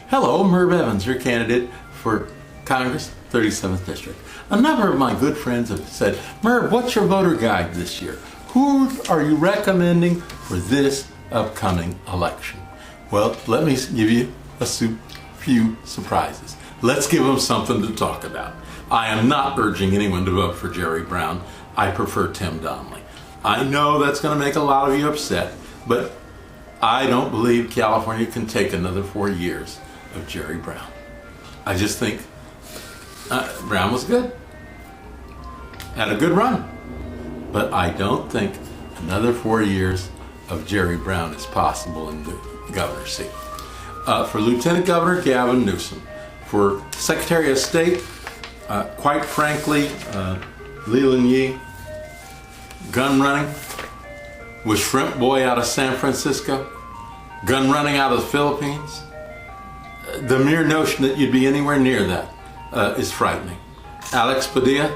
Hello, Merv Evans, your candidate for Congress, 37th District. A number of my good friends have said, Merv, what's your voter guide this year? Who are you recommending for this upcoming election? Well, let me give you a few surprises. Let's give them something to talk about. I am not urging anyone to vote for Jerry Brown. I prefer Tim Donnelly. I know that's going to make a lot of you upset, but I don't believe California can take another 4 years of Jerry Brown. I just think Brown was good, had a good run, but I don't think another 4 years of Jerry Brown is possible in the governor's seat. For Lieutenant Governor, Gavin Newsom. For Secretary of State, quite frankly, Leland Yee. Gun running with Shrimp Boy out of San Francisco, gun running out of the Philippines. The mere notion that you'd be anywhere near that is frightening. Alex Padilla,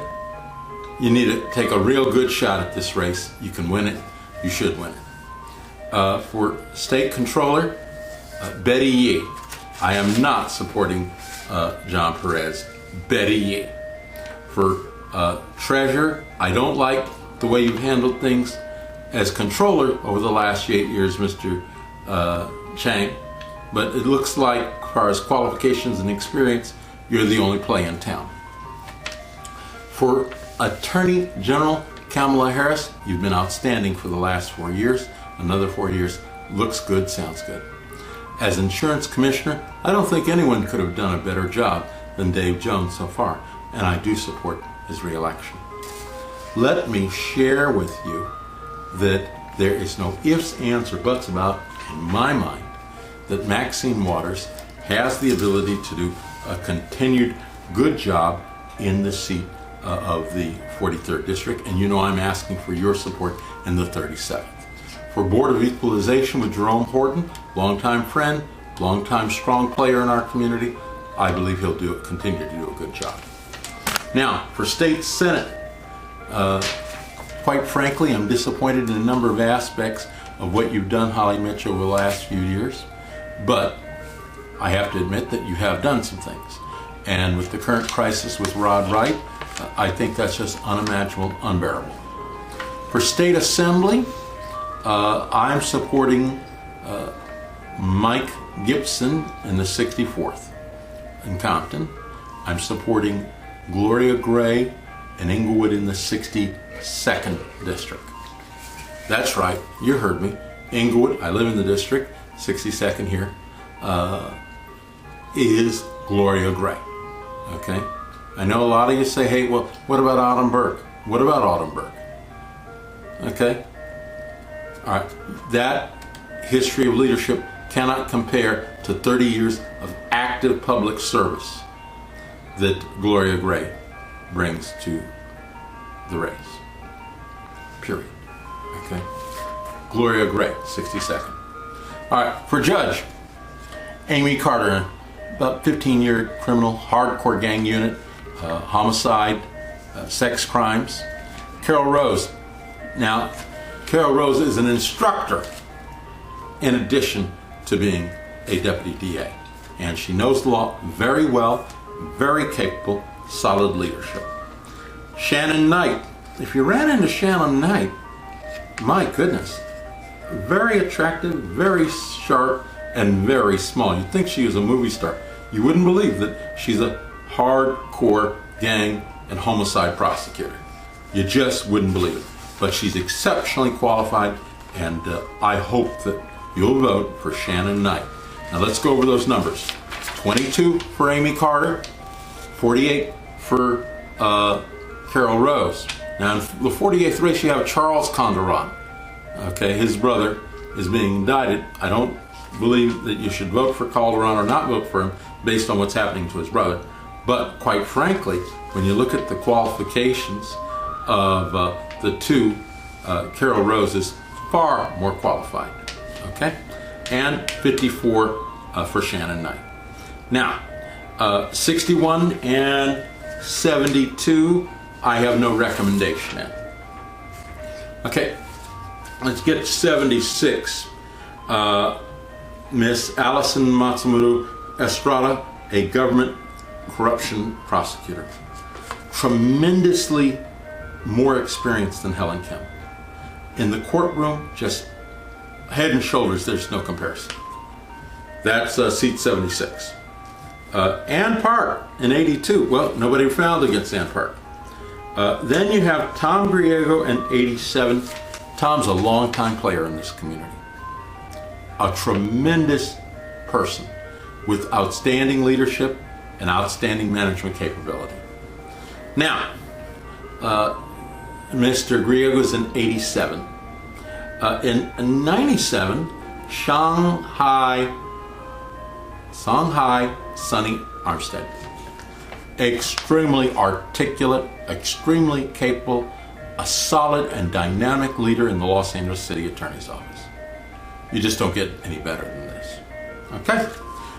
you need to take a real good shot at this race. You can win it. You should win it. For State Controller, Betty Yee. I am not supporting John Perez. Betty Yee. For Treasurer, I don't like the way you've handled things as Controller over the last 8 years, Mr. Chang, but it looks like, as far as qualifications and experience, you're the only play in town. For Attorney General Kamala Harris, you've been outstanding for the last 4 years. Another 4 years looks good, sounds good. As Insurance Commissioner, I don't think anyone could have done a better job than Dave Jones so far, and I do support his re-election. Let me share with you that there is no ifs, ands, or buts about, in my mind, that Maxine Waters has the ability to do a continued good job in the seat of the 43rd District, and you know I'm asking for your support in the 37th. For Board of Equalization with Jerome Horton, longtime friend, longtime strong player in our community, I believe he'll continue to do a good job. Now, for State Senate, quite frankly, I'm disappointed in a number of aspects of what you've done, Holly Mitch, over the last few years, but I have to admit that you have done some things. And with the current crisis with Rod Wright, I think that's just unimaginable, unbearable. For State Assembly, I'm supporting Mike Gibson in the 64th in Compton. I'm supporting Gloria Gray and Englewood in the 62nd District. That's right, you heard me. Englewood, I live in the district, 62nd here, is Gloria Gray, okay? I know a lot of you say, hey, well, what about Autumn Burke? What about Autumn Burke? Okay? All right, that history of leadership cannot compare to 30 years of active public service that Gloria Gray brings to the race. Period. Okay? Gloria Gray, 62nd. All right, for Judge, Amy Carter, about 15-year criminal, hardcore gang unit, homicide, sex crimes. Carol Rose. Now, Carol Rose is an instructor in addition to being a deputy DA. And she knows the law very well, very capable, solid leadership. Shannon Knight. If you ran into Shannon Knight, my goodness, very attractive, very sharp, and very small. You'd think she was a movie star. You wouldn't believe that she's a hardcore gang and homicide prosecutor. You just wouldn't believe it. But she's exceptionally qualified, and I hope that you'll vote for Shannon Knight. Now let's go over those numbers. 22 for Amy Carter, 48 for Carol Rose. Now in the 48th race you have Charles Condorant. Okay, his brother is being indicted. I don't believe that you should vote for Calderon or not vote for him based on what's happening to his brother. But quite frankly, when you look at the qualifications of the two, Carol Rose is far more qualified. Okay? And 54 for Shannon Knight. Now, 61 and 72, I have no recommendation in. Okay, let's get 76. Miss Allison Matsumoto Estrada, a government corruption prosecutor, tremendously more experienced than Helen Kim. In the courtroom, just head and shoulders, there's no comparison. That's seat 76. Ann Park in 82. Well, nobody found against Ann Park. Then you have Tom Griego in 87. Tom's a longtime player in this community. A tremendous person with outstanding leadership and outstanding management capability. Now, Mr. Griego's in 87. In 97, Shanghai Sonny Armstead. Extremely articulate, extremely capable, a solid and dynamic leader in the Los Angeles City Attorney's Office. You just don't get any better than this. Okay?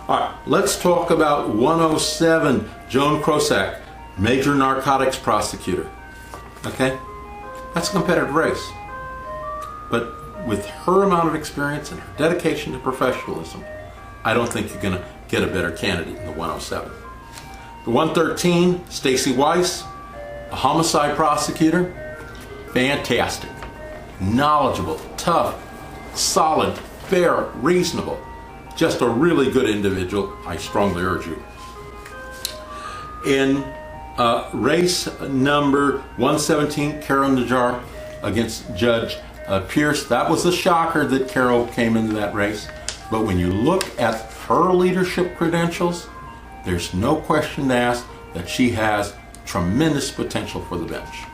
All right, let's talk about 107, Joan Krosak, major narcotics prosecutor. Okay? That's a competitive race. But with her amount of experience and her dedication to professionalism, I don't think you're going to get a better candidate in the 107. The 113, Stacey Weiss, a homicide prosecutor, fantastic, knowledgeable, tough, solid, fair, reasonable, just a really good individual. I strongly urge you. In race number 117, Carol Najjar against Judge Pierce. That was a shocker that Carol came into that race. But when you look at her leadership credentials, there's no question to ask that she has tremendous potential for the bench.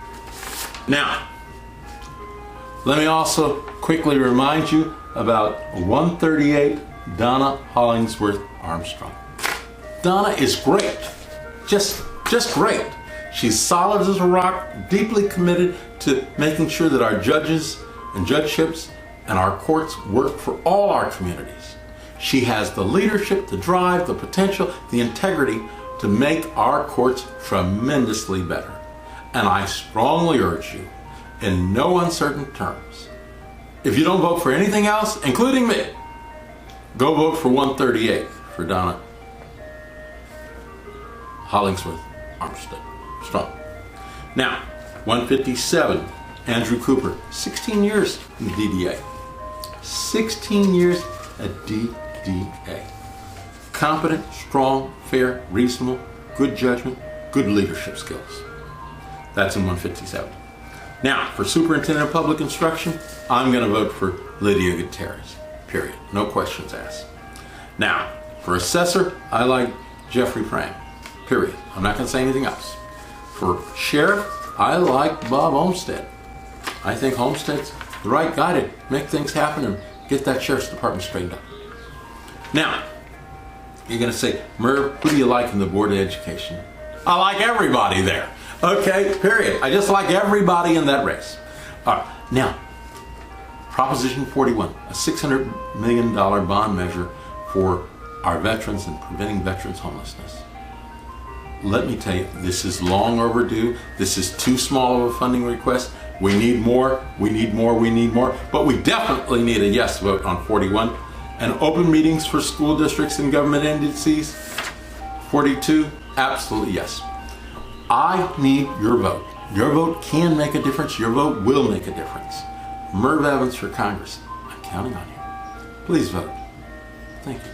Now, let me also quickly remind you about 138, Donna Hollingsworth Armstrong. Donna is great, just great. She's solid as a rock, deeply committed to making sure that our judges and judgeships and our courts work for all our communities. She has the leadership, the drive, the potential, the integrity to make our courts tremendously better. And I strongly urge you, in no uncertain terms, if you don't vote for anything else, including me, go vote for 138 for Donna Hollingsworth Armstrong. Now, 157, Andrew Cooper, 16 years in the DDA. 16 years at DDA. Competent, strong, fair, reasonable, good judgment, good leadership skills. That's in 157. Now, for Superintendent of Public Instruction, I'm going to vote for Lydia Gutierrez, period. No questions asked. Now, for Assessor, I like Jeffrey Prang, period. I'm not going to say anything else. For Sheriff, I like Bob Olmsted. I think Olmsted's the right guy to make things happen and get that Sheriff's Department straightened up. Now, you're going to say, Merv, who do you like in the Board of Education? I like everybody there. Okay, period. I just like everybody in that race. All right, now, Proposition 41, a $600 million bond measure for our veterans and preventing veterans homelessness. Let me tell you, this is long overdue. This is too small of a funding request. We need more, we need more, we need more. But we definitely need a yes vote on 41. And open meetings for school districts and government entities, 42, absolutely yes. I need your vote. Your vote can make a difference. Your vote will make a difference. Merv Evans for Congress. I'm counting on you. Please vote. Thank you.